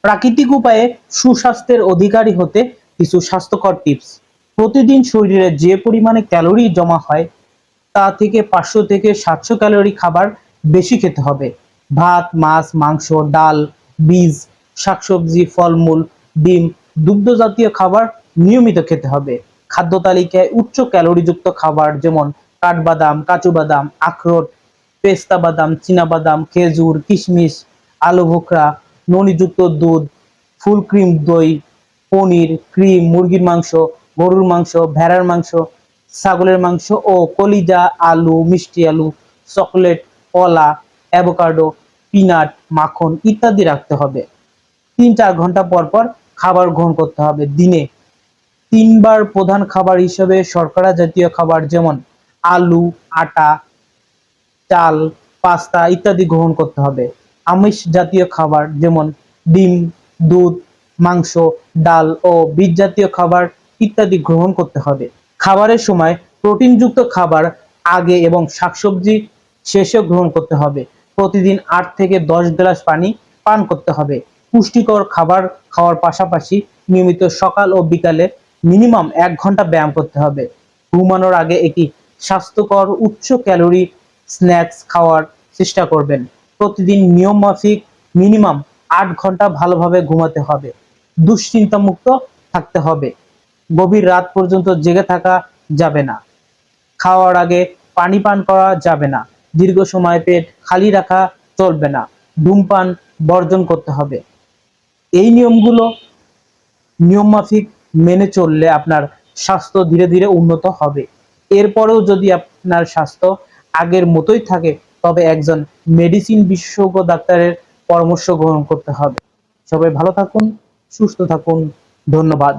প্রাকৃতিক উপায়ে সুস্বাস্থ্যের অধিকারী হতে কিছু স্বাস্থ্যকর টিপস। প্রতিদিন শরীরে যে পরিমাণে ক্যালোরি জমা হয় তা থেকে 500 থেকে 700 ক্যালোরি খাবার বেশি খেতে হবে। ভাত, মাছ, মাংস, ডাল, বীজ, শাকসবজি, ফলমূল, ডিম, দুগ্ধ জাতীয় খাবার নিয়মিত খেতে হবে। খাদ্য তালিকায় উচ্চ ক্যালোরিযুক্ত খাবার যেমন কাঠবাদাম, কাজু বাদাম, আখরোট, পেস্তা বাদাম, চীনাবাদাম, খেজুর, কিশমিশ, আলু ভুখরা, ননিযুক্ত দুধ, ফুল ক্রিম দই, পনির, ক্রিম, মুরগির মাংস, গরুর মাংস, ভেড়ার মাংস, ছাগলের মাংস ও কলিজা, আলু, মিষ্টি আলু, চকলেট, কলা, অ্যাভোকাডো, পিনাট, মাখন ইত্যাদি রাখতে হবে। 3-4 ঘন্টা পর পর খাবার গ্রহণ করতে হবে। দিনে 3 বার প্রধান খাবার হিসেবে শর্করা জাতীয় খাবার যেমন আলু, আটা, চাল, পাস্তা ইত্যাদি গ্রহণ করতে হবে। আমিষ জাতীয় খাবার যেমন ডিম, দুধ, মাংস, ডাল ও বীজ জাতীয় খাবার ইত্যাদি গ্রহণ করতে হবে। খাবারের সময় প্রোটিনযুক্ত খাবার আগে এবং শাকসবজি শেষে গ্রহণ করতে হবে। প্রতিদিন 8 থেকে 10 গ্লাস পানি পান করতে হবে। পুষ্টিকর খাবার খাওয়ার পাশাপাশি নিয়মিত সকাল ও বিকালে মিনিমাম 1 ঘন্টা ব্যায়াম করতে হবে। ঘুমানোর আগে একটি স্বাস্থ্যকর উচ্চ ক্যালোরি স্ন্যাক্স খাওয়ার চেষ্টা করবেন। প্রতিদিন নিয়ম মাফিক মিনিমাম 8 ঘন্টা ভালোভাবে ঘুমাতে হবে। দুশ্চিন্তা মুক্ত থাকতে হবে। গভীর রাত পর্যন্ত জেগে থাকা যাবে না। খাওয়ার আগে পানি পান করা যাবে না। দীর্ঘ সময় পেট খালি রাখা চলবে না। ধূমপান বর্জন করতে হবে। এই নিয়মগুলো নিয়ম মাফিক মেনে চললে আপনার স্বাস্থ্য ধীরে ধীরে উন্নত হবে। এরপরেও যদি আপনার স্বাস্থ্য আগের মতোই থাকে তবে একজন মেডিসিন বিশেষজ্ঞ ডাক্তারের পরামর্শ গ্রহণ করতে হবে। সবাই ভালো থাকুন, সুস্থ থাকুন। ধন্যবাদ।